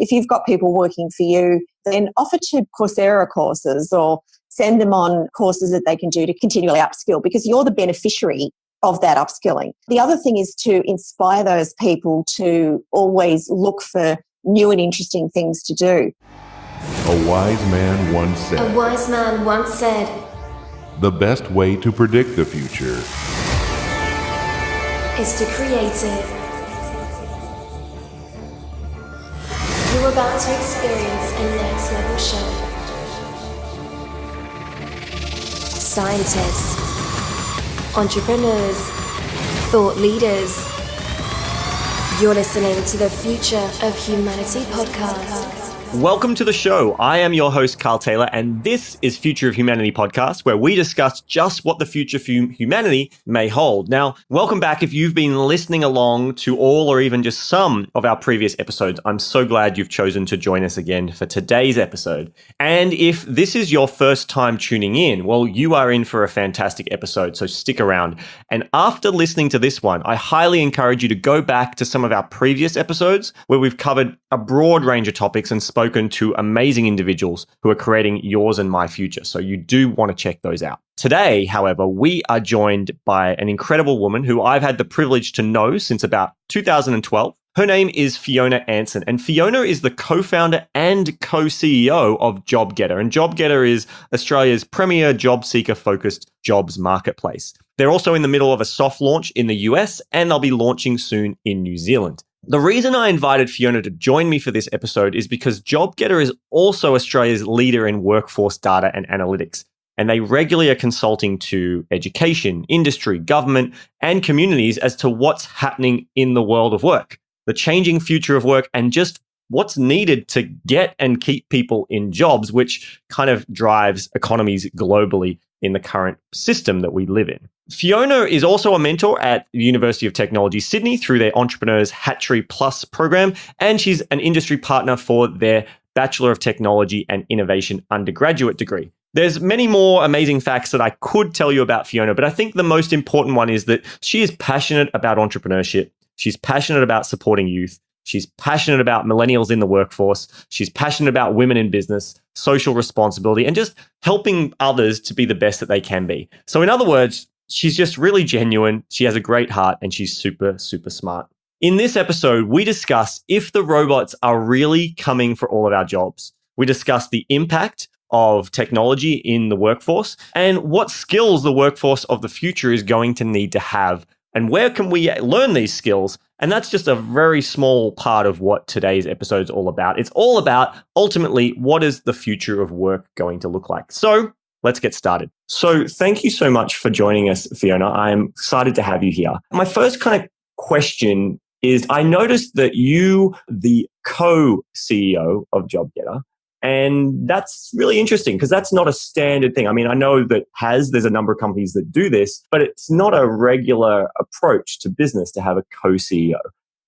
if you've got people working for you, then offer to Coursera courses or send them on courses that they can do to continually upskill, because you're the beneficiary of that upskilling. The other thing is to inspire those people to always look for new and interesting things to do. A wise man once said, the best way to predict the future is to create it. You're about to experience a next level show. Scientists, entrepreneurs, thought leaders. You're listening to the Future of Humanity podcast. Welcome to the show. I am your host, Carl Taylor, and this is Future of Humanity podcast, where we discuss just what the future for humanity may hold. Now, welcome back. If you've been listening along to all or even just some of our previous episodes, I'm so glad you've chosen to join us again for today's episode. And if this is your first time tuning in, well, you are in for a fantastic episode, so stick around. And after listening to this one, I highly encourage you to go back to some of our previous episodes where we've covered a broad range of topics and spoken to amazing individuals who are creating yours and my future. So you do want to check those out. Today, however, we are joined by an incredible woman who I've had the privilege to know since about 2012. Her name is Fiona Anson, and Fiona is the co-founder and co-CEO of JobGetter. And JobGetter is Australia's premier job seeker-focused jobs marketplace. They're also in the middle of a soft launch in the US, and they'll be launching soon in New Zealand. The reason I invited Fiona to join me for this episode is because JobGetter is also Australia's leader in workforce data and analytics, and they regularly are consulting to education, industry, government, and communities as to what's happening in the world of work, the changing future of work, and just what's needed to get and keep people in jobs, which kind of drives economies globally in the current system that we live in. Fiona is also a mentor at the University of Technology, Sydney through their Entrepreneurs Hatchery Plus program, and she's an industry partner for their Bachelor of Technology and Innovation undergraduate degree. There's many more amazing facts that I could tell you about Fiona, but I think the most important one is that she is passionate about entrepreneurship. She's passionate about supporting youth. She's passionate about millennials in the workforce. She's passionate about women in business, social responsibility, and just helping others to be the best that they can be. So in other words, she's just really genuine. She has a great heart and she's super, super smart. In this episode, we discuss if the robots are really coming for all of our jobs. We discuss the impact of technology in the workforce and what skills the workforce of the future is going to need to have. And where can we learn these skills? And that's just a very small part of what today's episode is all about. It's all about, ultimately, what is the future of work going to look like? So let's get started. So thank you so much for joining us, Fiona. I'm excited to have you here. My first kind of question is, I noticed that you, the co-CEO of JobGetter, and that's really interesting because that's not a standard thing. I mean, I know that there's a number of companies that do this, but it's not a regular approach to business to have a co-CEO.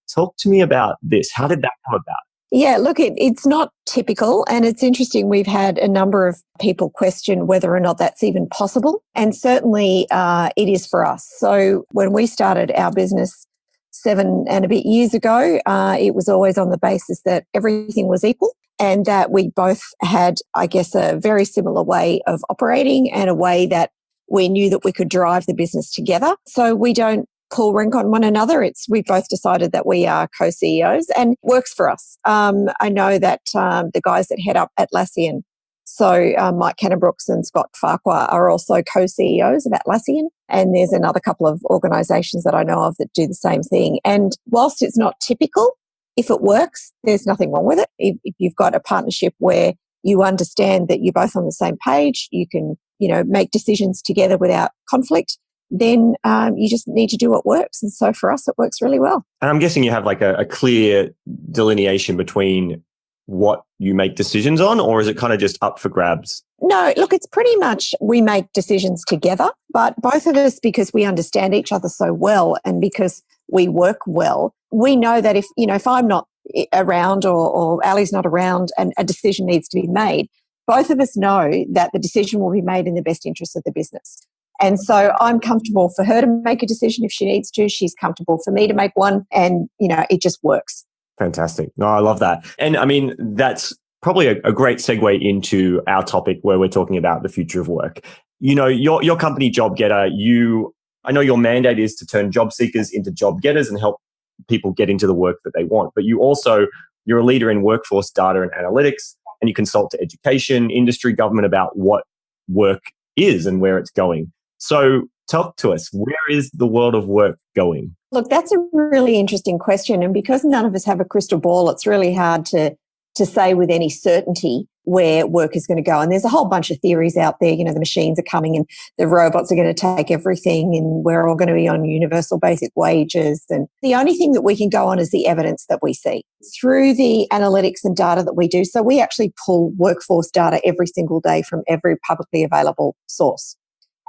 Talk to me about this. How did that come about? Yeah, look, it's not typical, and it's interesting. We've had a number of people question whether or not that's even possible, and certainly it is for us. So when we started our business 7 and a bit years ago, it was always on the basis that everything was equal and that we both had, I guess, a very similar way of operating and a way that we knew that we could drive the business together. So we don't pull rank on one another. We've both decided that we are co-CEOs and works for us. I know that the guys that head up Atlassian, so Mike Cannon-Brooks and Scott Farquhar, are also co-CEOs of Atlassian. And there's another couple of organisations that I know of that do the same thing. And whilst it's not typical, if it works, there's nothing wrong with it. If you've got a partnership where you understand that you're both on the same page, you can, make decisions together without conflict, then you just need to do what works. And so for us, it works really well. And I'm guessing you have like a clear delineation between what you make decisions on, or is it kind of just up for grabs? No, look, it's pretty much we make decisions together, but both of us, because we understand each other so well and because we work well, we know that if I'm not around or Ali's not around and a decision needs to be made, both of us know that the decision will be made in the best interest of the business. And so I'm comfortable for her to make a decision if she needs to. She's comfortable for me to make one. And, it just works. Fantastic. No, I love that. And I mean, that's probably a great segue into our topic where we're talking about the future of work. You know, your company, JobGetter, I know your mandate is to turn job seekers into job getters and help people get into the work that they want. But you're a leader in workforce data and analytics, and you consult to education, industry, government about what work is and where it's going. So talk to us. Where is the world of work going? Look, that's a really interesting question. And because none of us have a crystal ball, it's really hard to say with any certainty where work is going to go. And there's a whole bunch of theories out there. You know, the machines are coming and the robots are going to take everything and we're all going to be on universal basic wages. And the only thing that we can go on is the evidence that we see through the analytics and data that we do. So we actually pull workforce data every single day from every publicly available source.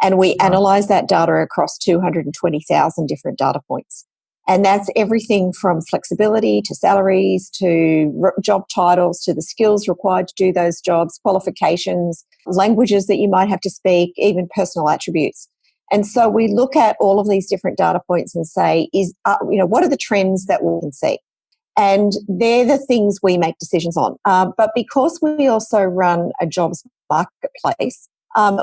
And we analyze that data across 220,000 different data points. And that's everything from flexibility to salaries to job titles to the skills required to do those jobs, qualifications, languages that you might have to speak, even personal attributes. And so we look at all of these different data points and say, what are the trends that we can see? And they're the things we make decisions on. But because we also run a jobs marketplace,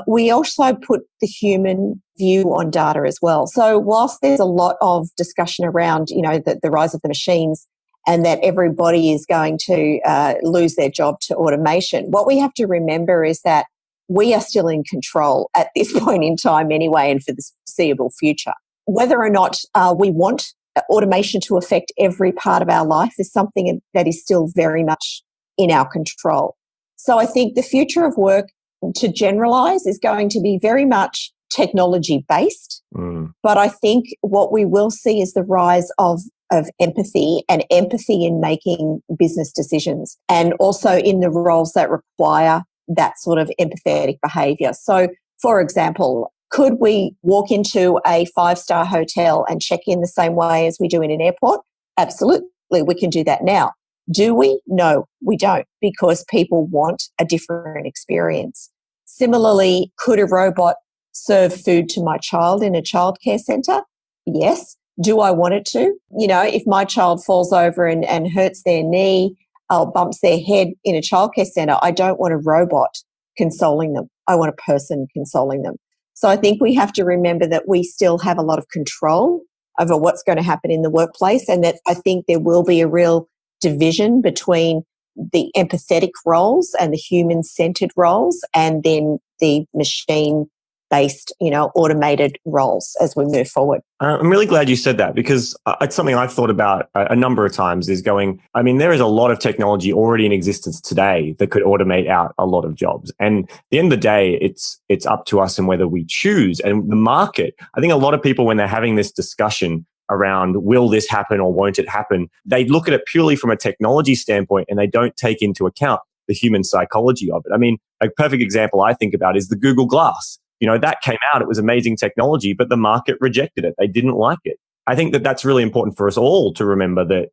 we also put the human view on data as well. So whilst there's a lot of discussion around, the rise of the machines and that everybody is going to lose their job to automation, what we have to remember is that we are still in control at this point in time anyway and for the foreseeable future. Whether or not we want automation to affect every part of our life is something that is still very much in our control. So I think the future of work, to generalize, is going to be very much technology based. But I think what we will see is the rise of empathy and empathy in making business decisions and also in the roles that require that sort of empathetic behavior. So, for example, could we walk into a 5-star hotel and check in the same way as we do in an airport? Absolutely. We can do that now. Do we? No, we don't, because people want a different experience. Similarly, could a robot serve food to my child in a childcare centre? Yes. Do I want it to? If my child falls over and hurts their knee or bumps their head in a childcare centre, I don't want a robot consoling them. I want a person consoling them. So I think we have to remember that we still have a lot of control over what's going to happen in the workplace, and that I think there will be a real division between the empathetic roles and the human-centered roles and then the machine-based, automated roles as we move forward. I'm really glad you said that, because it's something I've thought about a number of times is there is a lot of technology already in existence today that could automate out a lot of jobs. And at the end of the day, it's up to us and whether we choose. And the market, I think a lot of people, when they're having this discussion around will this happen or won't it happen, they look at it purely from a technology standpoint and they don't take into account the human psychology of it. I mean, a perfect example I think about is the Google Glass. That came out, it was amazing technology, but the market rejected it. They didn't like it. I think that that's really important for us all to remember, that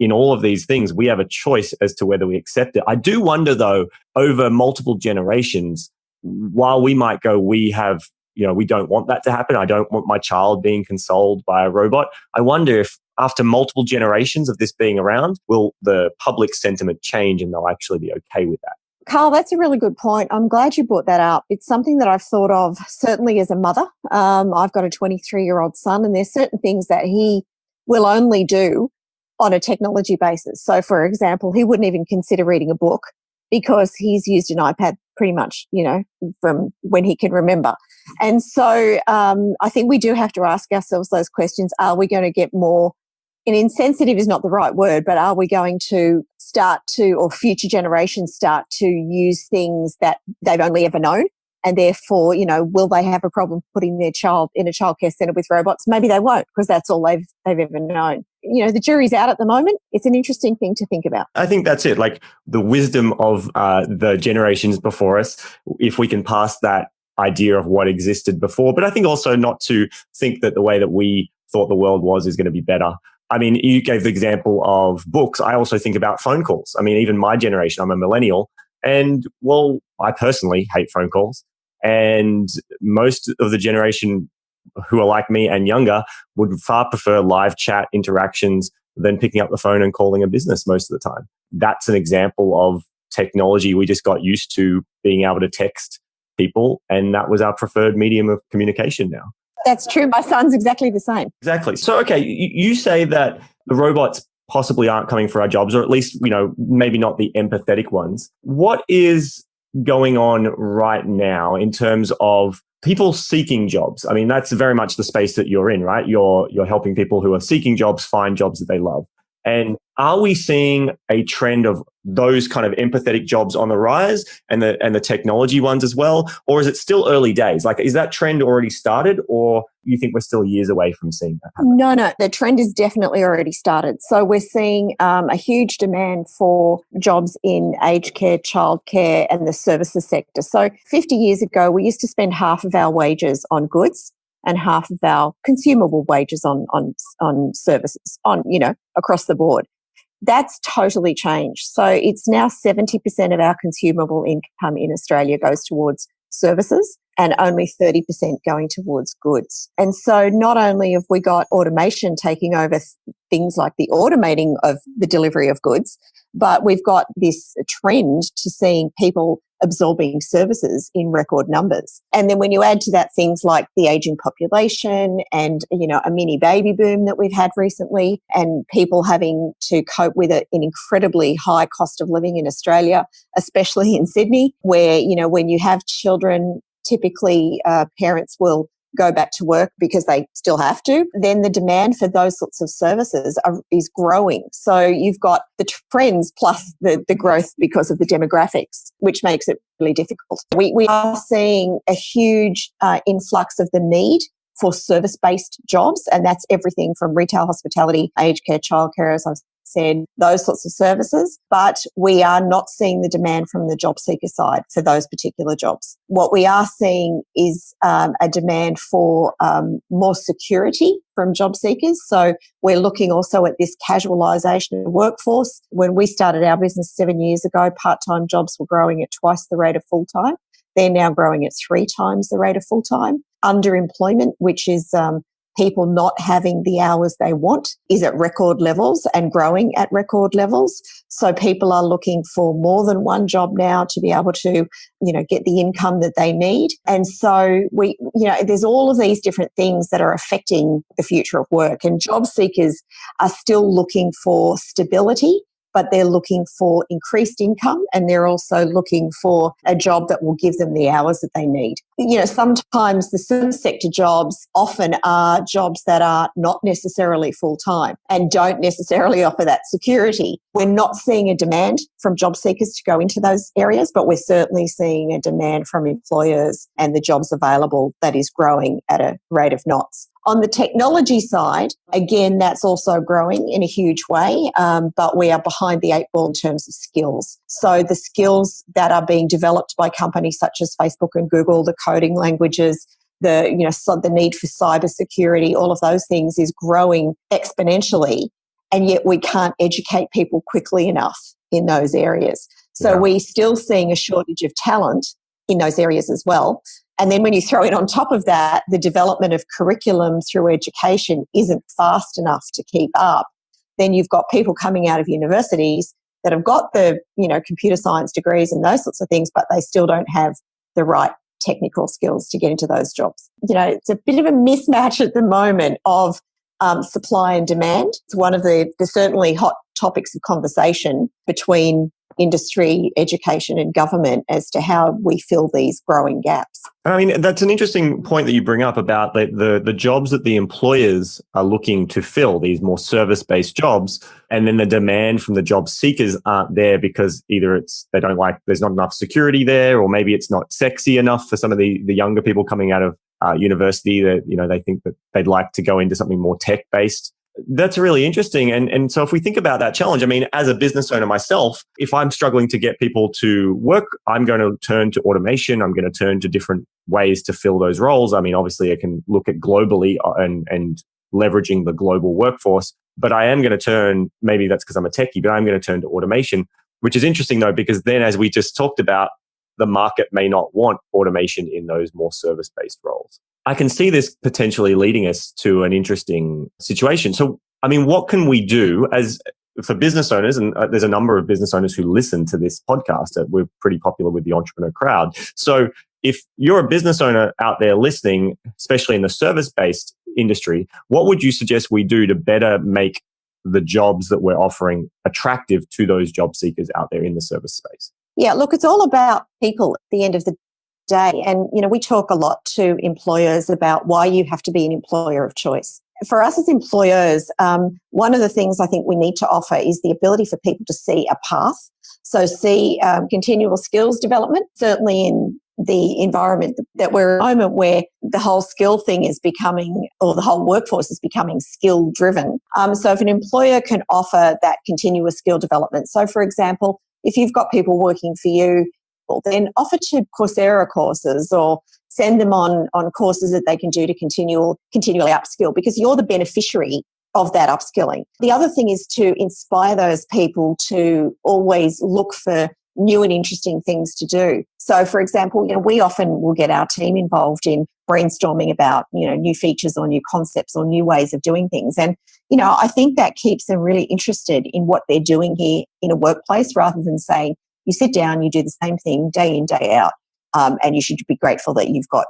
in all of these things, we have a choice as to whether we accept it. I do wonder, though, over multiple generations, while we might go, we don't want that to happen. I don't want my child being consoled by a robot. I wonder if after multiple generations of this being around, will the public sentiment change and they'll actually be okay with that? Carl, that's a really good point. I'm glad you brought that up. It's something that I've thought of certainly as a mother. I've got a 23-year-old son, and there's certain things that he will only do on a technology basis. So, for example, he wouldn't even consider reading a book because he's used an iPad pretty much, from when he can remember. And so I think we do have to ask ourselves those questions. Are we going to get more, and insensitive is not the right word, but are we going to or future generations start to use things that they've only ever known? And therefore, will they have a problem putting their child in a childcare centre with robots? Maybe they won't, because that's all they've ever known. The jury's out at the moment. It's an interesting thing to think about. I think that's it. Like the wisdom of the generations before us, if we can pass that idea of what existed before. But I think also not to think that the way that we thought the world was is going to be better. I mean, you gave the example of books. I also think about phone calls. I mean, even my generation, I'm a millennial, and I personally hate phone calls. And most of the generation who are like me and younger would far prefer live chat interactions, than picking up the phone and calling a business most of the time. That's an example of technology. We just got used to being able to text people, and that was our preferred medium of communication now. That's true. My son's exactly the same. Exactly. So, okay, you say that the robots possibly aren't coming for our jobs, or at least, maybe not the empathetic ones. What is going on right now in terms of people seeking jobs? I mean, that's very much the space that you're in, right? You're helping people who are seeking jobs find jobs that they love. And are we seeing a trend of those kind of empathetic jobs on the rise and the technology ones as well? Or is it still early days? Like, is that trend already started, or you think we're still years away from seeing that happen? No, the trend is definitely already started. So we're seeing a huge demand for jobs in aged care, childcare, and the services sector. So 50 years ago, we used to spend half of our wages on goods and half of our consumable wages on services, across the board. That's totally changed. So it's now 70% of our consumable income in Australia goes towards services and only 30% going towards goods. And so not only have we got automation taking over things like the automating of the delivery of goods, but we've got this trend to seeing people absorbing services in record numbers. And then when you add to that things like the aging population and, a mini baby boom that we've had recently, and people having to cope with an incredibly high cost of living in Australia, especially in Sydney, where, when you have children, typically parents will go back to work because they still have to, then the demand for those sorts of services is growing. So you've got the trends plus the growth because of the demographics, which makes it really difficult. We are seeing a huge influx of the need for service-based jobs, and that's everything from retail, hospitality, aged care, childcare, as I've said, those sorts of services. But we are not seeing the demand from the job seeker side for those particular jobs. What we are seeing is a demand for more security from job seekers. So we're looking also at this casualisation of the workforce. When we started our business 7 years ago, part-time jobs were growing at twice the rate of full-time. They're now growing at 3 times the rate of full-time. Underemployment, which is people not having the hours they want, is at record levels and growing at record levels. So people are looking for more than one job now to be able to, get the income that they need. And so there's all of these different things that are affecting the future of work. And job seekers are still looking for stability, but they're looking for increased income, and they're also looking for a job that will give them the hours that they need. Sometimes the service sector jobs often are jobs that are not necessarily full-time and don't necessarily offer that security. We're not seeing a demand from job seekers to go into those areas, but we're certainly seeing a demand from employers and the jobs available that is growing at a rate of knots. On the technology side, again, that's also growing in a huge way, but we are behind the 8 ball in terms of skills. So the skills that are being developed by companies such as Facebook and Google, the coding languages, the need for cybersecurity, all of those things is growing exponentially, and yet we can't educate people quickly enough in those areas. So we're still seeing a shortage of talent in those areas as well. And then when you throw in on top of that, the development of curriculum through education isn't fast enough to keep up, then you've got people coming out of universities that have got the, computer science degrees and those sorts of things, but they still don't have the right technical skills to get into those jobs. It's a bit of a mismatch at the moment of supply and demand. It's one of the certainly hot topics of conversation between industry, education and government as to how we fill these growing gaps. I mean, that's an interesting point that you bring up about the jobs that the employers are looking to fill, these more service-based jobs, and then the demand from the job seekers aren't there because either there's not enough security there, or maybe it's not sexy enough for some of the younger people coming out of university that, they think that they'd like to go into something more tech-based. That's really interesting. And so if we think about that challenge, I mean, as a business owner myself, if I'm struggling to get people to work, I'm going to turn to automation. I'm going to turn to different ways to fill those roles. I mean, obviously I can look at globally and leveraging the global workforce, but I am going to turn, maybe that's because I'm a techie, but I'm going to turn to automation, which is interesting though, because then as we just talked about, the market may not want automation in those more service-based roles. I can see this potentially leading us to an interesting situation. So I mean, what can we do as for business owners? And there's a number of business owners who listen to this podcast. We're pretty popular with the entrepreneur crowd. So if you're a business owner out there listening, especially in the service-based industry, what would you suggest we do to better make the jobs that we're offering attractive to those job seekers out there in the service space? Yeah, look, it's all about people at the end of the day. And, we talk a lot to employers about why you have to be an employer of choice. For us as employers, one of the things I think we need to offer is the ability for people to see a path. So see continual skills development, certainly in the environment that we're in at the moment where the whole skill thing is becoming, or the whole workforce is becoming skill driven. So if an employer can offer that continuous skill development, so for example, if you've got people working for you, then offer to Coursera courses or send them on courses that they can do to continually upskill, because you're the beneficiary of that upskilling. The other thing is to inspire those people to always look for new and interesting things to do. So, for example, we often will get our team involved in brainstorming about, new features or new concepts or new ways of doing things. And, I think that keeps them really interested in what they're doing here in a workplace, rather than saying, you sit down, you do the same thing day in, day out, and you should be grateful that you've got,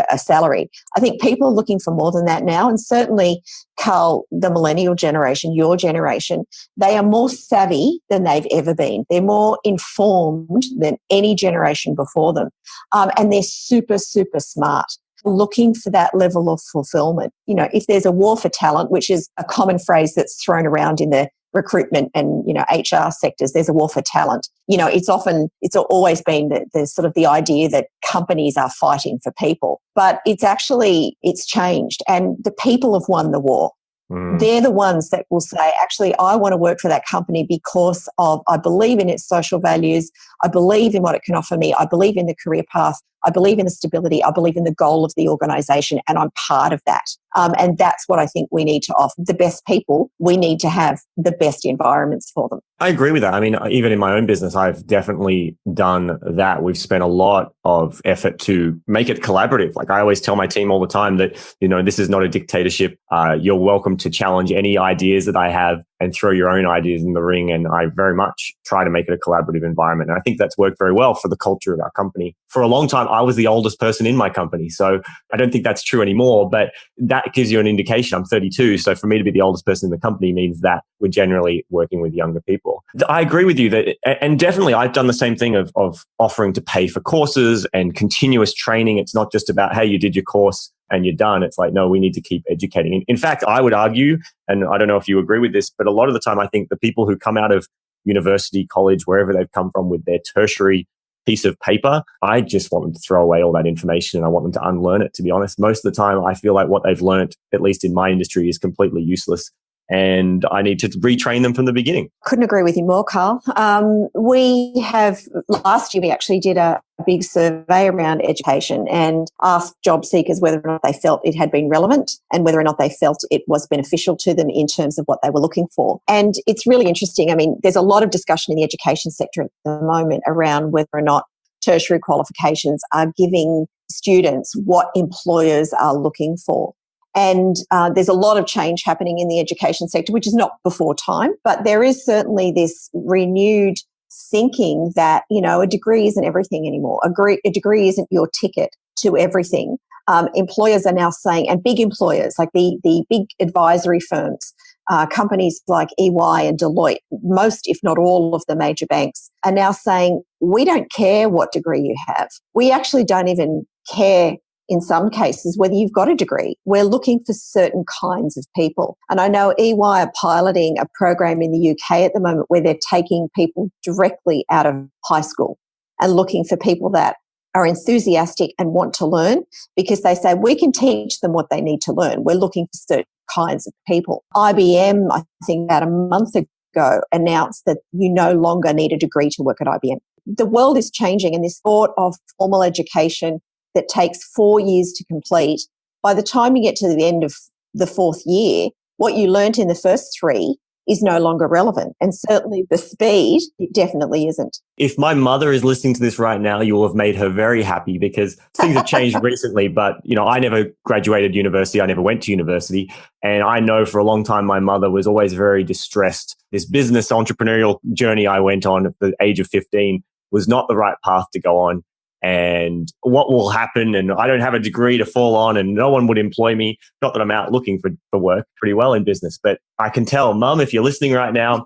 a salary. I think people are looking for more than that now. And certainly, Carl, the millennial generation, your generation, they are more savvy than they've ever been. They're more informed than any generation before them. And they're super, super smart, looking for that level of fulfillment. If there's a war for talent, which is a common phrase that's thrown around in the recruitment and HR sectors, there's a war for talent. It's always been the sort of the idea that companies are fighting for people, but it's changed, and the people have won the war. They're the ones that will say, actually, I want to work for that company because I believe in its social values, I believe in what it can offer me, I believe in the career path, I believe in the stability, I believe in the goal of the organisation, and I'm part of that. And that's what I think we need to offer. The best people, we need to have the best environments for them. I agree with that. I mean, even in my own business, I've definitely done that. We've spent a lot of effort to make it collaborative. Like I always tell my team all the time that, this is not a dictatorship. You're welcome to challenge any ideas that I have and throw your own ideas in the ring. And I very much try to make it a collaborative environment. And I think that's worked very well for the culture of our company. For a long time, I was the oldest person in my company. So I don't think that's true anymore, but that gives you an indication. I'm 32. So for me to be the oldest person in the company means that we're generally working with younger people. I agree with you that, and definitely I've done the same thing of offering to pay for courses and continuous training. It's not just about, hey, you did your course and you're done. It's like, no, we need to keep educating. In fact, I would argue, and I don't know if you agree with this, but a lot of the time I think the people who come out of university, college, wherever they've come from with their tertiary piece of paper, I just want them to throw away all that information and I want them to unlearn it, to be honest. Most of the time, I feel like what they've learned, at least in my industry, is completely useless. And I need to retrain them from the beginning. Couldn't agree with you more, Carl. Last year we actually did a big survey around education and asked job seekers whether or not they felt it had been relevant and whether or not they felt it was beneficial to them in terms of what they were looking for. And it's really interesting. I mean, there's a lot of discussion in the education sector at the moment around whether or not tertiary qualifications are giving students what employers are looking for. And there's a lot of change happening in the education sector, which is not before time, but there is certainly this renewed thinking that, a degree isn't everything anymore. A degree isn't your ticket to everything. Employers are now saying, and big employers like the big advisory firms, companies like EY and Deloitte, most, if not all of the major banks, are now saying, we don't care what degree you have. We actually don't even care in some cases whether you've got a degree. We're looking for certain kinds of people. And I know EY are piloting a program in the UK at the moment where they're taking people directly out of high school and looking for people that are enthusiastic and want to learn, because they say we can teach them what they need to learn. We're looking for certain kinds of people. IBM, I think about a month ago, announced that you no longer need a degree to work at IBM. The world is changing, and this thought of formal education that takes 4 years to complete, by the time you get to the end of the fourth year, what you learnt in the first 3 is no longer relevant. And certainly the speed, it definitely isn't. If my mother is listening to this right now, you will have made her very happy because things have changed recently. But, I never graduated university. I never went to university. And I know for a long time, my mother was always very distressed. This business entrepreneurial journey I went on at the age of 15 was not the right path to go on. And what will happen? And I don't have a degree to fall on and no one would employ me. Not that I'm out looking for work pretty well in business, but I can tell, Mum, if you're listening right now,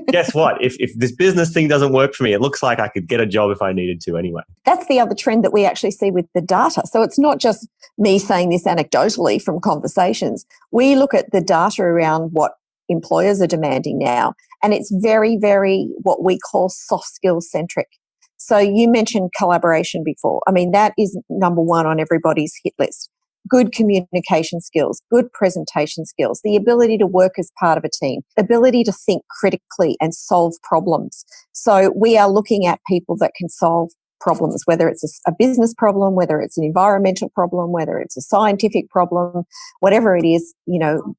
guess what? If this business thing doesn't work for me, it looks like I could get a job if I needed to anyway. That's the other trend that we actually see with the data. So it's not just me saying this anecdotally from conversations. We look at the data around what employers are demanding now, and it's very, very what we call soft skills centric. So you mentioned collaboration before. I mean, that is number one on everybody's hit list. Good communication skills, good presentation skills, the ability to work as part of a team, ability to think critically and solve problems. So we are looking at people that can solve problems, whether it's a business problem, whether it's an environmental problem, whether it's a scientific problem, whatever it is,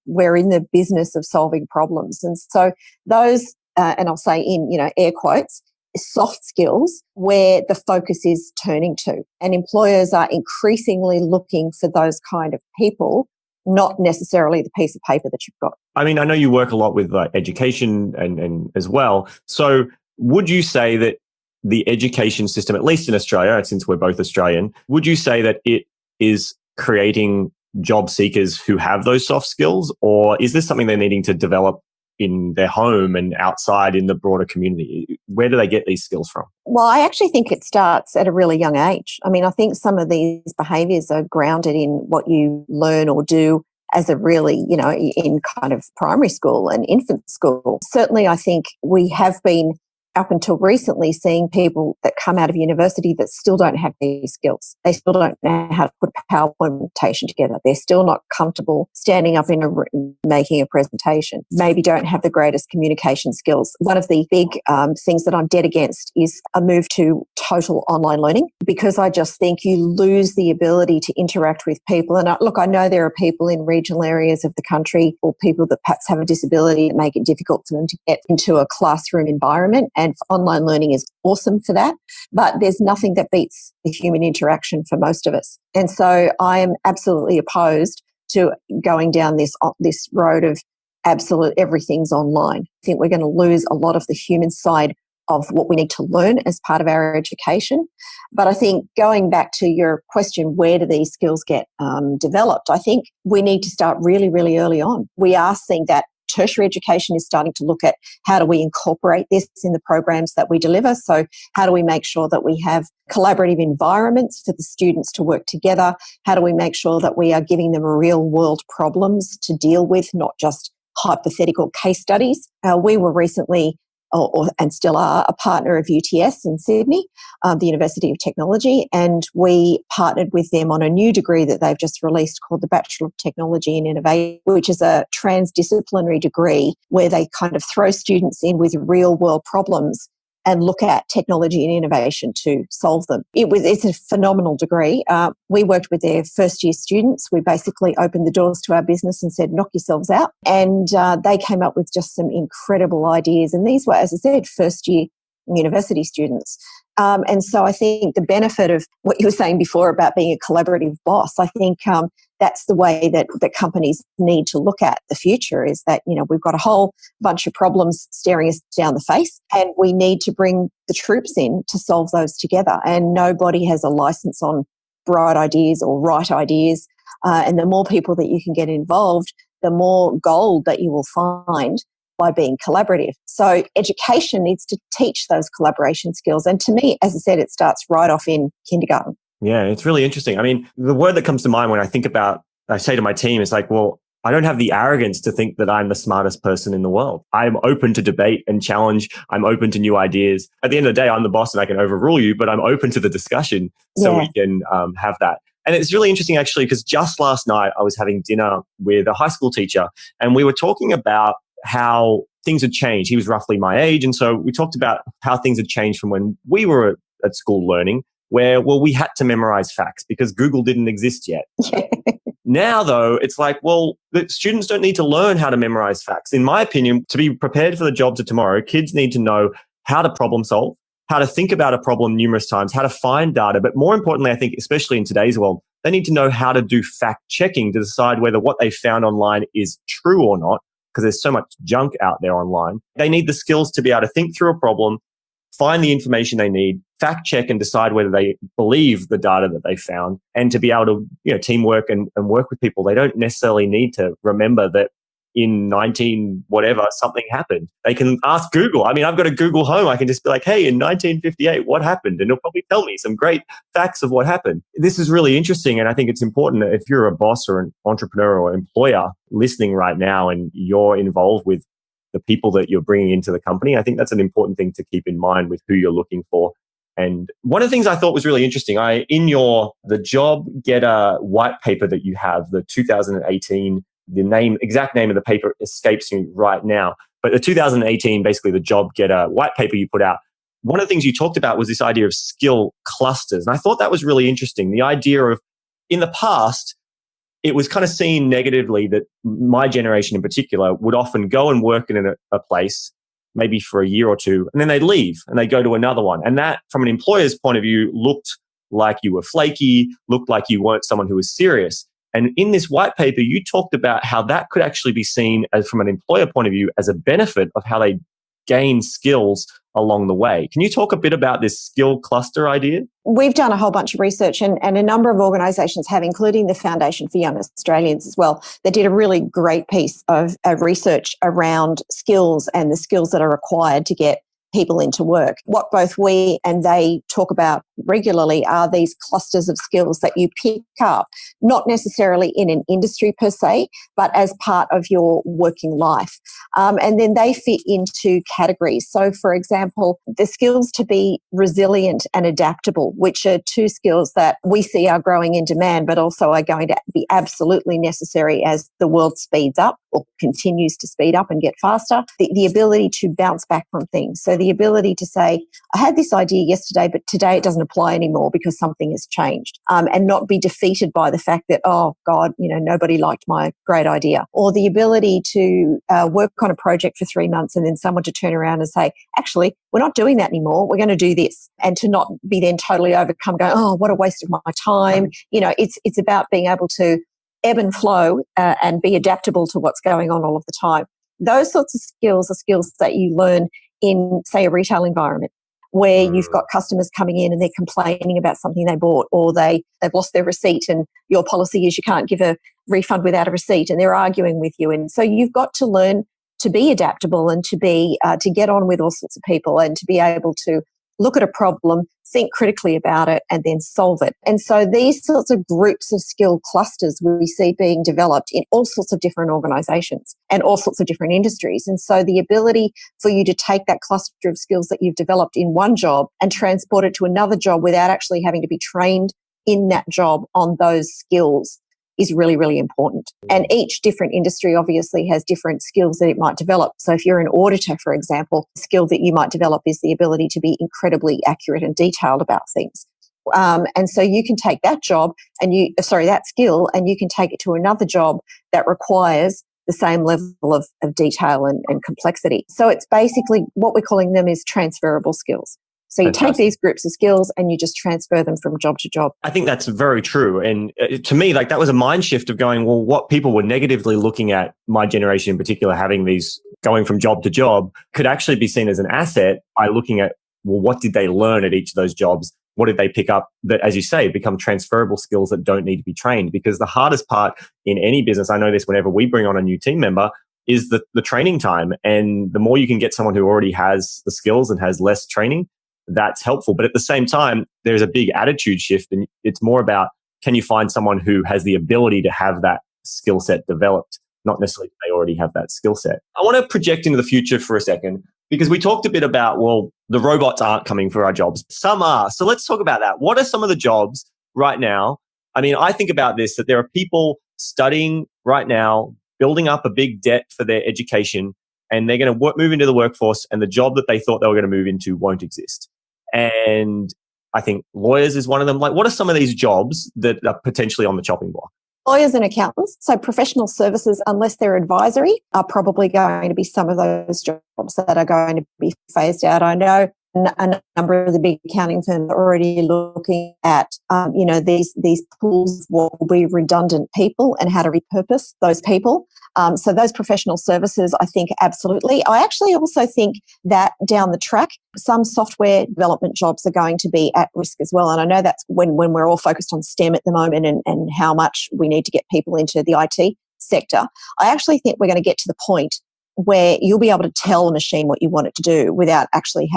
we're in the business of solving problems. And so those, and I'll say in, air quotes, soft skills where the focus is turning to. And employers are increasingly looking for those kind of people, not necessarily the piece of paper that you've got. I mean, I know you work a lot with education and as well. So would you say that the education system, at least in Australia, since we're both Australian, would you say that it is creating job seekers who have those soft skills? Or is this something they're needing to develop in their home and outside in the broader community? Where do they get these skills from? Well, I actually think it starts at a really young age. I mean, I think some of these behaviours are grounded in what you learn or do as a really, in kind of primary school and infant school. Certainly, I think we have been up until recently seeing people that come out of university that still don't have these skills. They still don't know how to put a PowerPoint presentation together. They're still not comfortable standing up in a room making a presentation. Maybe don't have the greatest communication skills. One of the big things that I'm dead against is a move to total online learning, because I just think you lose the ability to interact with people. And look, I know there are people in regional areas of the country or people that perhaps have a disability that make it difficult for them to get into a classroom environment. And online learning is awesome for that. But there's nothing that beats the human interaction for most of us. And so I am absolutely opposed to going down this road of absolute everything's online. I think we're going to lose a lot of the human side of what we need to learn as part of our education. But I think going back to your question, where do these skills get developed? I think we need to start really, really early on. We are seeing that tertiary education is starting to look at how do we incorporate this in the programs that we deliver. So how do we make sure that we have collaborative environments for the students to work together? How do we make sure that we are giving them real world problems to deal with, not just hypothetical case studies? We were recently and still are a partner of UTS in Sydney, the University of Technology, and we partnered with them on a new degree that they've just released called the Bachelor of Technology and Innovation, which is a transdisciplinary degree where they kind of throw students in with real world problems and look at technology and innovation to solve them. It's a phenomenal degree. We worked with their first year students. We basically opened the doors to our business and said, knock yourselves out. And they came up with just some incredible ideas. And these were, as I said, first year university students. And so I think the benefit of what you were saying before about being a collaborative boss, I think that's the way that companies need to look at the future, is that, we've got a whole bunch of problems staring us down the face and we need to bring the troops in to solve those together. And nobody has a license on bright ideas or right ideas. And the more people that you can get involved, the more gold that you will find by being collaborative. So education needs to teach those collaboration skills. And to me, as I said, it starts right off in kindergarten. Yeah, it's really interesting. I mean, the word that comes to mind when I say to my team, it's like, well, I don't have the arrogance to think that I'm the smartest person in the world. I'm open to debate and challenge. I'm open to new ideas. At the end of the day, I'm the boss and I can overrule you, but I'm open to the discussion so we can have that. And it's really interesting, actually, because just last night I was having dinner with a high school teacher and we were talking about how things had changed. He was roughly my age. And so we talked about how things had changed from when we were at school learning, where, we had to memorize facts because Google didn't exist yet. Now, though, it's like, well, the students don't need to learn how to memorize facts. In my opinion, to be prepared for the jobs of tomorrow, kids need to know how to problem solve, how to think about a problem numerous times, how to find data. But more importantly, I think, especially in today's world, they need to know how to do fact checking to decide whether what they found online is true or not, because there's so much junk out there online. They need the skills to be able to think through a problem, find the information they need, fact check and decide whether they believe the data that they found, and to be able to, teamwork and work with people. They don't necessarily need to remember that in 19 whatever something happened. They can ask Google. I mean, I've got a Google Home. I can just be like, hey, in 1958, what happened? And it'll probably tell me some great facts of what happened. This is really interesting. And I think it's important that if you're a boss or an entrepreneur or employer listening right now and you're involved with the people that you're bringing into the company, I think that's an important thing to keep in mind with who you're looking for. And one of the things I thought was really interesting, in the job getter white paper that you have, the 2018, the exact name of the paper escapes me right now, but the 2018, basically the job getter white paper you put out, one of the things you talked about was this idea of skill clusters. And I thought that was really interesting. The idea of, in the past, it was kind of seen negatively that my generation in particular would often go and work in a place, maybe for a year or two, and then they'd leave and they'd go to another one. And that, from an employer's point of view, looked like you were flaky, looked like you weren't someone who was serious. And in this white paper, you talked about how that could actually be seen as, from an employer point of view, as a benefit of how they gain skills along the way. Can you talk a bit about this skill cluster idea? We've done a whole bunch of research and a number of organisations have, including the Foundation for Young Australians as well. They did a really great piece of research around skills and the skills that are required to get people into work. What both we and they talk about regularly are these clusters of skills that you pick up, not necessarily in an industry per se, but as part of your working life. And then they fit into categories. So, for example, the skills to be resilient and adaptable, which are two skills that we see are growing in demand, but also are going to be absolutely necessary as the world speeds up or continues to speed up and get faster. The ability to bounce back from things. So the ability to say, I had this idea yesterday, but today it doesn't apply anymore because something has changed, and not be defeated by the fact that, oh God, nobody liked my great idea. Or the ability to work on a project for 3 months and then someone to turn around and say, actually, we're not doing that anymore. We're going to do this. And to not be then totally overcome going, oh, what a waste of my time. It's about being able to ebb and flow and be adaptable to what's going on all of the time. Those sorts of skills are skills that you learn in, say, a retail environment where you've got customers coming in and they're complaining about something they bought, or they've lost their receipt and your policy is you can't give a refund without a receipt, and they're arguing with you. And so you've got to learn to be adaptable and to be to get on with all sorts of people and to be able to look at a problem, think critically about it, and then solve it. And so these sorts of groups of skill clusters we see being developed in all sorts of different organizations and all sorts of different industries. And so the ability for you to take that cluster of skills that you've developed in one job and transport it to another job without actually having to be trained in that job on those skills is really, really important. And each different industry obviously has different skills that it might develop. So if you're an auditor, for example, the skill that you might develop is the ability to be incredibly accurate and detailed about things. And so you can take that job and that skill, and you can take it to another job that requires the same level of detail and complexity. So it's basically what we're calling them is transferable skills. So you take these groups of skills and you just transfer them from job to job. I think that's very true. And to me, that was a mind shift of going, well, what people were negatively looking at, my generation in particular, having these going from job to job, could actually be seen as an asset by looking at, well, what did they learn at each of those jobs? What did they pick up that, as you say, become transferable skills that don't need to be trained? Because the hardest part in any business, I know this whenever we bring on a new team member, is the training time. And the more you can get someone who already has the skills and has less training, that's helpful. But at the same time, there's a big attitude shift, and it's more about, can you find someone who has the ability to have that skill set developed, not necessarily they already have that skill set. I want to project into the future for a second, because we talked a bit about, well, the robots aren't coming for our jobs. Some are. So let's talk about that. What are some of the jobs right now? I mean, I think about this, that there are people studying right now, building up a big debt for their education, and they're going to move into the workforce, and the job that they thought they were going to move into won't exist. And I think lawyers is one of them. What are some of these jobs that are potentially on the chopping block? Lawyers and accountants, so professional services, unless they're advisory, are probably going to be some of those jobs that are going to be phased out. I know a number of the big accounting firms are already looking at, these pools of what will be redundant people and how to repurpose those people. So those professional services, I think, absolutely. I actually also think that down the track, some software development jobs are going to be at risk as well. And I know that's when we're all focused on STEM at the moment and how much we need to get people into the IT sector. I actually think we're going to get to the point where you'll be able to tell a machine what you want it to do without actually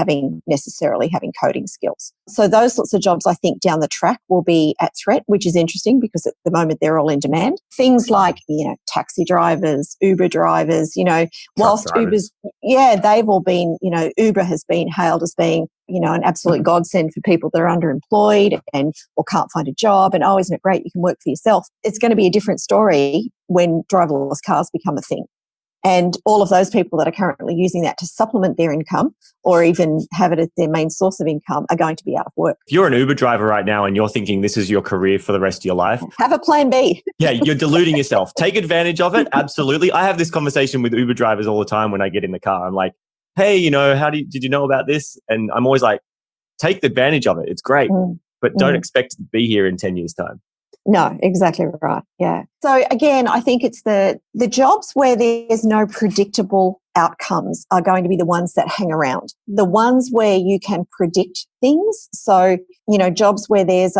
necessarily having coding skills. So those sorts of jobs, I think, down the track will be at threat, which is interesting because at the moment they're all in demand. Things like, taxi drivers, Uber drivers, whilst Uber's, they've all been, Uber has been hailed as being, an absolute godsend for people that are underemployed or can't find a job. And, isn't it great? You can work for yourself. It's going to be a different story when driverless cars become a thing. And all of those people that are currently using that to supplement their income or even have it as their main source of income are going to be out of work. If you're an Uber driver right now and you're thinking this is your career for the rest of your life, have a plan B. Yeah, you're deluding yourself. Take advantage of it. Absolutely. I have this conversation with Uber drivers all the time when I get in the car. I'm like, hey, did you know about this? And I'm always like, take advantage of it. It's great, but don't expect to be here in 10 years' time. No, exactly right. Yeah. So again, I think it's the jobs where there's no predictable outcomes are going to be the ones that hang around. The ones where you can predict things. So, jobs where there's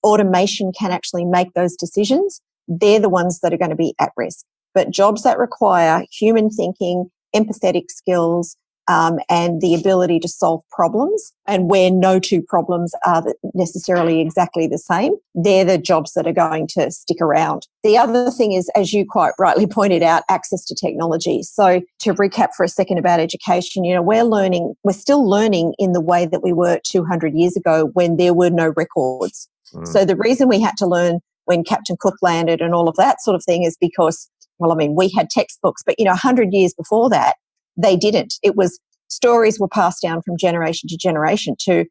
automation can actually make those decisions. They're the ones that are going to be at risk. But jobs that require human thinking, empathetic skills, and the ability to solve problems, and where no two problems are necessarily exactly the same, they're the jobs that are going to stick around. The other thing is, as you quite rightly pointed out, access to technology. So to recap for a second about education, we're still learning in the way that we were 200 years ago when there were no records. So the reason we had to learn when Captain Cook landed and all of that sort of thing is because, we had textbooks, but 100 years before that, they didn't. It was stories were passed down from generation to generation to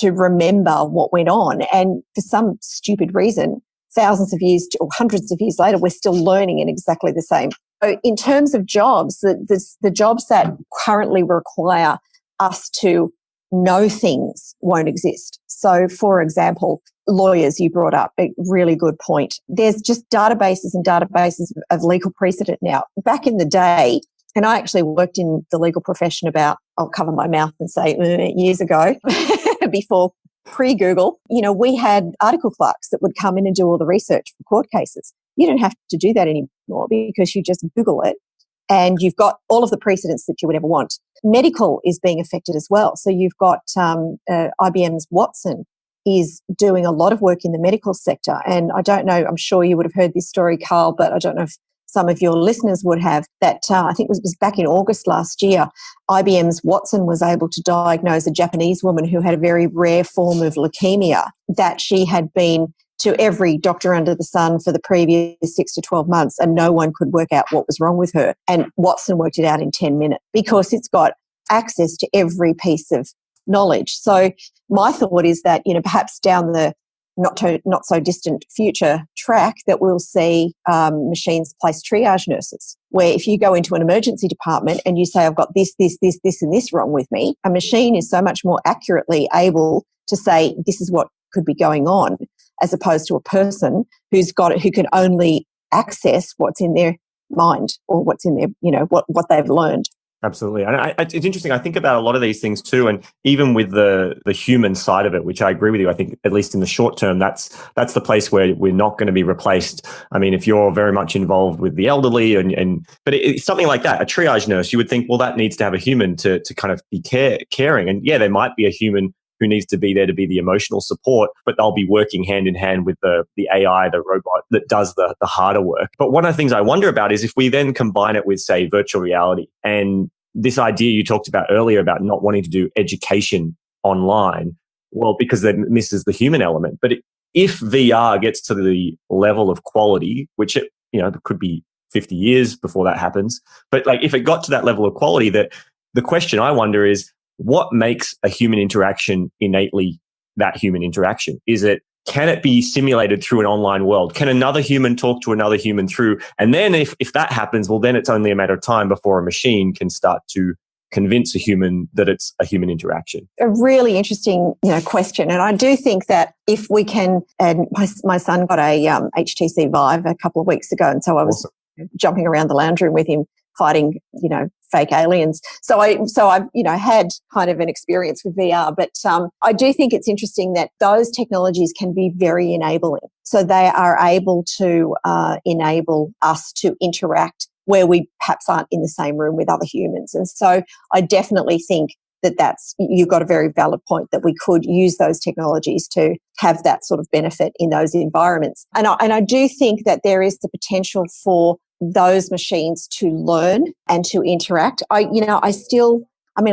remember what went on. And for some stupid reason, thousands of years or hundreds of years later, we're still learning in exactly the same. So in terms of jobs, the jobs that currently require us to know things won't exist. So, for example, lawyers, you brought up a really good point. There's just databases and databases of legal precedent now. Back in the day, and I actually worked in the legal profession I'll cover my mouth and say years ago, before pre-Google, we had article clerks that would come in and do all the research for court cases. You don't have to do that anymore because you just Google it and you've got all of the precedents that you would ever want. Medical is being affected as well. So you've got IBM's Watson is doing a lot of work in the medical sector. And I don't know, I'm sure you would have heard this story, Carl, but I don't know if some of your listeners would have, that I think it was back in August last year, IBM's Watson was able to diagnose a Japanese woman who had a very rare form of leukemia that she had been to every doctor under the sun for the previous 6 to 12 months and no one could work out what was wrong with her. And Watson worked it out in 10 minutes because it's got access to every piece of knowledge. So my thought is that, perhaps down the not so distant future track that we'll see machines place triage nurses, where if you go into an emergency department and you say, I've got this, and this wrong with me, a machine is so much more accurately able to say, this is what could be going on, as opposed to a person who can only access what's in their mind or what's in their, what they've learned. Absolutely. And it's interesting. I think about a lot of these things too. And even with the human side of it, which I agree with you, I think at least in the short term, that's the place where we're not going to be replaced. I mean, if you're very much involved with the elderly but it's something like that, a triage nurse, you would think, well, that needs to have a human to kind of be caring. And yeah, there might be a human who needs to be there to be the emotional support, but they'll be working hand in hand with the AI, the robot that does the harder work. But one of the things I wonder about is if we then combine it with, say, virtual reality and this idea you talked about earlier about not wanting to do education online, well, because that misses the human element. But if VR gets to the level of quality, which it could be 50 years before that happens, but like if it got to that level of quality, that the question I wonder is, what makes a human interaction innately that human interaction? Is it can it be simulated through an online world? Can another human talk to another human through? And then if that happens, well, then it's only a matter of time before a machine can start to convince a human that it's a human interaction. A really interesting, question. And I do think that if we can, and my son got a HTC Vive a couple of weeks ago, and so I was jumping around the lounge room with him fighting, fake aliens. So I've, had kind of an experience with VR, but I do think it's interesting that those technologies can be very enabling. So they are able to enable us to interact where we perhaps aren't in the same room with other humans. And so I definitely think you've got a very valid point that we could use those technologies to have that sort of benefit in those environments. And I do think that there is the potential for those machines to learn and to interact. I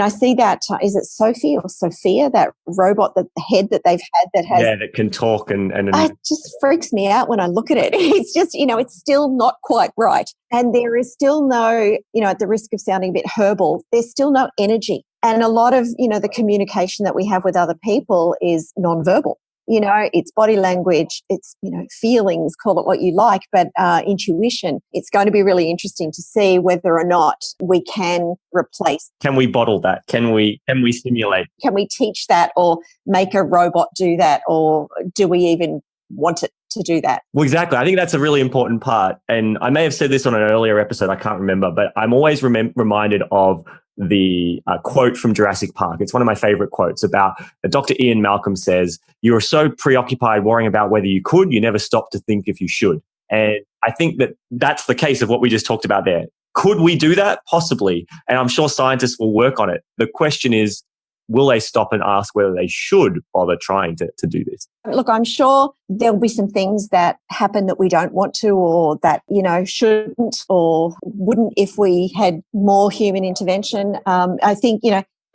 see that, is it Sophie or Sophia, that robot, that the head that they've had that has... Yeah, that can talk and it just freaks me out when I look at it. It's just, it's still not quite right. And there is still no, at the risk of sounding a bit herbal, there's still no energy. And a lot of, the communication that we have with other people is nonverbal. It's body language, it's, feelings, call it what you like, but intuition. It's going to be really interesting to see whether or not we can replace. Can we bottle that? Can we simulate? Can we teach that or make a robot do that? Or do we even want it to do that? Well, exactly. I think that's a really important part. And I may have said this on an earlier episode, I can't remember, but I'm always reminded of the quote from Jurassic Park. It's one of my favorite quotes about Dr. Ian Malcolm says, "You are so preoccupied worrying about whether you could, you never stop to think if you should." And I think that that's the case of what we just talked about there. Could we do that? Possibly. And I'm sure scientists will work on it. The question is, will they stop and ask whether they should bother trying to do this? Look, I'm sure there'll be some things that happen that we don't want to, or that, shouldn't or wouldn't if we had more human intervention. I think,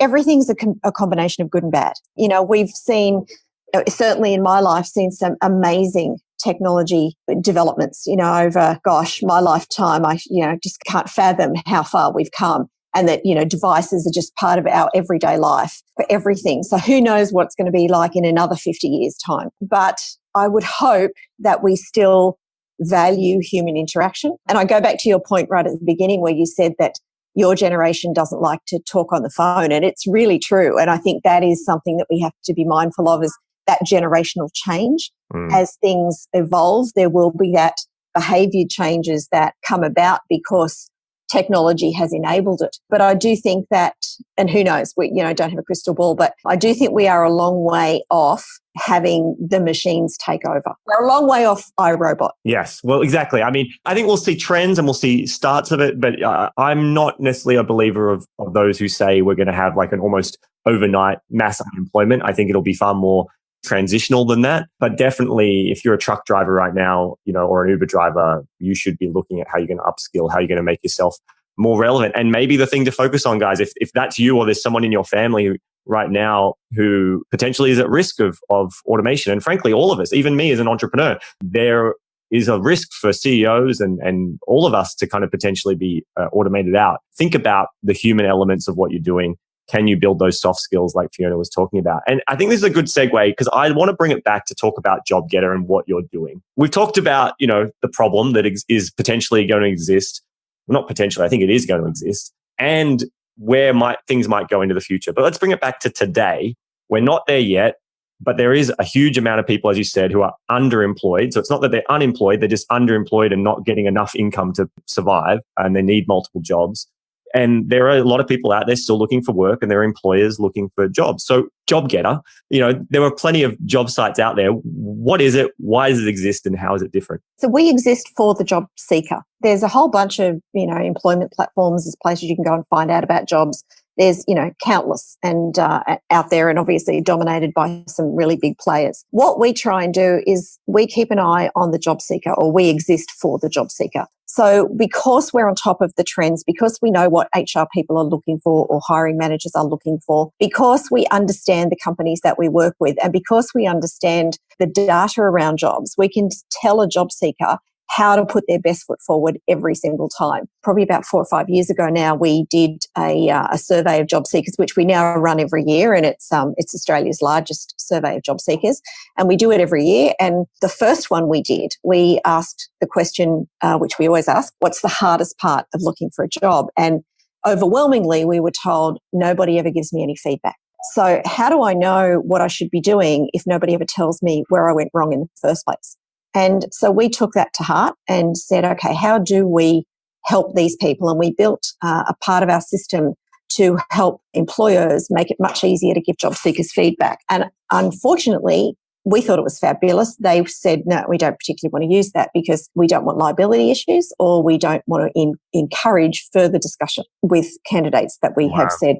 everything's a combination of good and bad. We've seen, certainly in my life, seen some amazing technology developments, over, my lifetime. I, just can't fathom how far we've come. And that, devices are just part of our everyday life for everything. So who knows what it's going to be like in another 50 years' time. But I would hope that we still value human interaction. And I go back to your point right at the beginning where you said that your generation doesn't like to talk on the phone. And it's really true. And I think that is something that we have to be mindful of, is that generational change. As things evolve, there will be that behavior changes that come about because technology has enabled it. But I do think that, and who knows, we don't have a crystal ball, but I do think we are a long way off having the machines take over. We're a long way off iRobot. Yes, well, exactly. I mean, I think we'll see trends and we'll see starts of it, but I'm not necessarily a believer of those who say we're going to have like an almost overnight mass unemployment. I think it'll be far more transitional than that. But definitely, if you're a truck driver right now, or an Uber driver, you should be looking at how you're going to upskill, how you're going to make yourself more relevant. And maybe the thing to focus on, guys, if that's you or there's someone in your family right now who potentially is at risk of automation, and frankly, all of us, even me as an entrepreneur, there is a risk for CEOs and all of us to kind of potentially be automated out. Think about the human elements of what you're doing. Can you build those soft skills like Fiona was talking about? And I think this is a good segue because I want to bring it back to talk about JobGetter and what you're doing. We've talked about, the problem that is potentially going to exist. Well, not potentially, I think it is going to exist, and where things might go into the future. But let's bring it back to today. We're not there yet, but there is a huge amount of people, as you said, who are underemployed. So it's not that they're unemployed, they're just underemployed and not getting enough income to survive, and they need multiple jobs. And there are a lot of people out there still looking for work, and there are employers looking for jobs. So JobGetter, there are plenty of job sites out there. What is it? Why does it exist? And how is it different? So we exist for the job seeker. There's a whole bunch of, employment platforms. There's places you can go and find out about jobs. There's, countless and out there, and obviously dominated by some really big players. What we try and do is we keep an eye on the job seeker, or we exist for the job seeker. So because we're on top of the trends, because we know what HR people are looking for or hiring managers are looking for, because we understand the companies that we work with, and because we understand the data around jobs, we can tell a job seeker how to put their best foot forward every single time. Probably about 4 or 5 years ago now, we did a survey of job seekers, which we now run every year, and it's Australia's largest survey of job seekers, and we do it every year. And the first one we did, we asked the question, which we always ask, what's the hardest part of looking for a job? And overwhelmingly, we were told, nobody ever gives me any feedback. So how do I know what I should be doing if nobody ever tells me where I went wrong in the first place? And so we took that to heart and said, okay, how do we help these people? And we built a part of our system to help employers make it much easier to give job seekers feedback. And unfortunately, we thought it was fabulous. They said, no, we don't particularly want to use that because we don't want liability issues, or we don't want to encourage further discussion with candidates that we have said,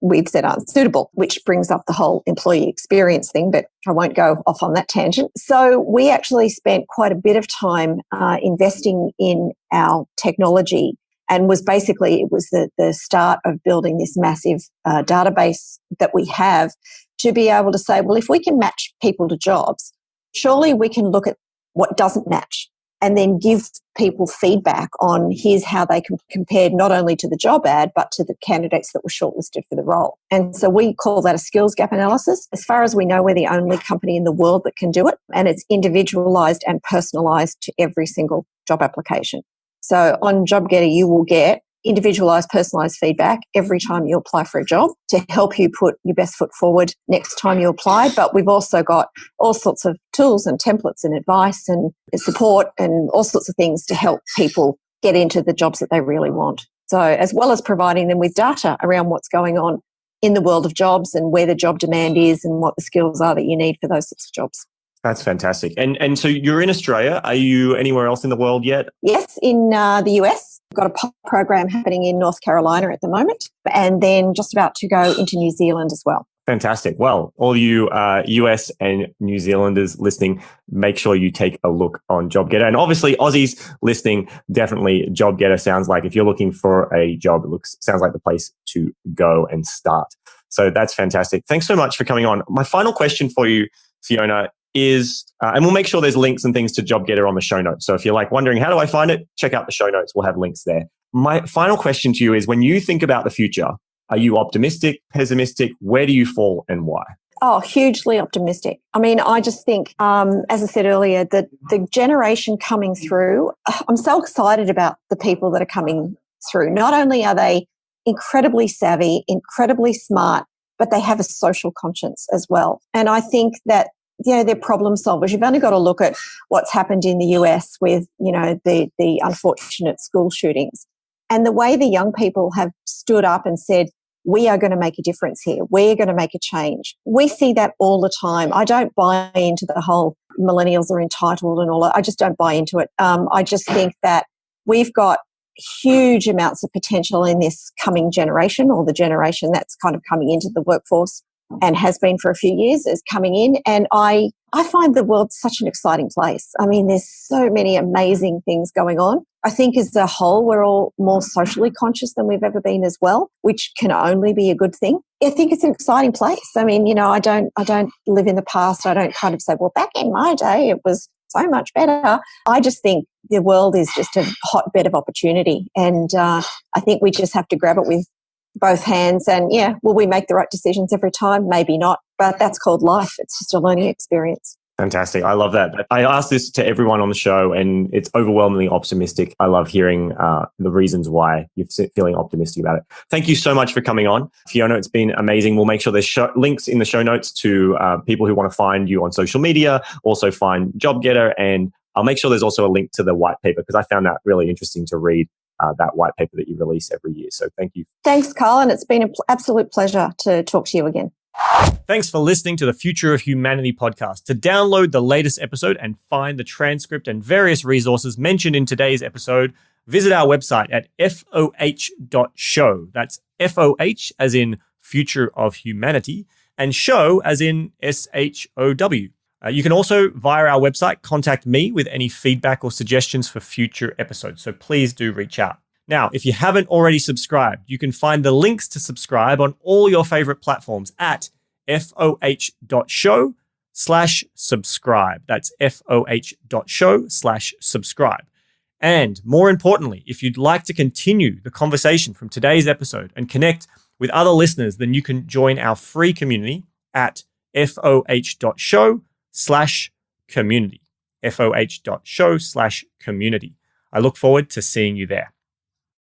we've said aren't suitable, which brings up the whole employee experience thing, but I won't go off on that tangent. So we actually spent quite a bit of time investing in our technology, and it was the start of building this massive database that we have to be able to say, well, if we can match people to jobs, surely we can look at what doesn't match and then give people feedback on here's how they compared not only to the job ad, but to the candidates that were shortlisted for the role. And so we call that a skills gap analysis. As far as we know, we're the only company in the world that can do it, and it's individualized and personalized to every single job application. So on JobGetter, you will get individualized, personalized feedback every time you apply for a job to help you put your best foot forward next time you apply. But we've also got all sorts of tools and templates and advice and support and all sorts of things to help people get into the jobs that they really want. So as well as providing them with data around what's going on in the world of jobs and where the job demand is and what the skills are that you need for those sorts of jobs. That's fantastic. And so you're in Australia. Are you anywhere else in the world yet? Yes, in the US. We've got a program happening in North Carolina at the moment, and then just about to go into New Zealand as well. Fantastic. Well, all you US and New Zealanders listening, make sure you take a look on JobGetter. And obviously, Aussies listening, definitely JobGetter sounds like, if you're looking for a job, sounds like the place to go and start. So that's fantastic. Thanks so much for coming on. My final question for you, Fiona, is, and we'll make sure there's links and things to JobGetter on the show notes. So if you're wondering, how do I find it? Check out the show notes. We'll have links there. My final question to you is, when you think about the future, are you optimistic, pessimistic? Where do you fall and why? Oh, hugely optimistic. I mean, I just think, as I said earlier, that the generation coming through, I'm so excited about the people that are coming through. Not only are they incredibly savvy, incredibly smart, but they have a social conscience as well. And I think that they're problem solvers. You've only got to look at what's happened in the US with, the unfortunate school shootings, and the way the young people have stood up and said, we are going to make a difference here. We're going to make a change. We see that all the time. I don't buy into the whole millennials are entitled and all that. I just don't buy into it. I just think that we've got huge amounts of potential in this coming generation, or the generation that's kind of coming into the workforce and has been for a few years, is coming in. And I find the world such an exciting place. I mean, there's so many amazing things going on. I think as a whole, we're all more socially conscious than we've ever been as well, which can only be a good thing. I think it's an exciting place. I mean, I don't live in the past. I don't kind of say, well, back in my day, it was so much better. I just think the world is just a hotbed of opportunity. And I think we just have to grab it with both hands. And will we make the right decisions every time? Maybe not, but that's called life. It's just a learning experience. Fantastic. I love that. I ask this to everyone on the show, and it's overwhelmingly optimistic. I love hearing the reasons why you're feeling optimistic about it. Thank you so much for coming on, Fiona. It's been amazing. We'll make sure there's links in the show notes to people who want to find you on social media, also find JobGetter, and I'll make sure there's also a link to the white paper, because I found that really interesting to read. That white paper that you release every year. So thank you. Thanks, Carl. And it's been an absolute pleasure to talk to you again. Thanks for listening to the Future of Humanity podcast. To download the latest episode and find the transcript and various resources mentioned in today's episode, visit our website at foh.show. That's FOH as in Future of Humanity, and show as in SHOW. You can also, via our website, contact me with any feedback or suggestions for future episodes. So please do reach out. Now, if you haven't already subscribed, you can find the links to subscribe on all your favorite platforms at foh.show/subscribe. foh.show/subscribe. That's foh.show/subscribe. And more importantly, if you'd like to continue the conversation from today's episode and connect with other listeners, then you can join our free community at foh.show/community. foh.show/community. I look forward to seeing you there.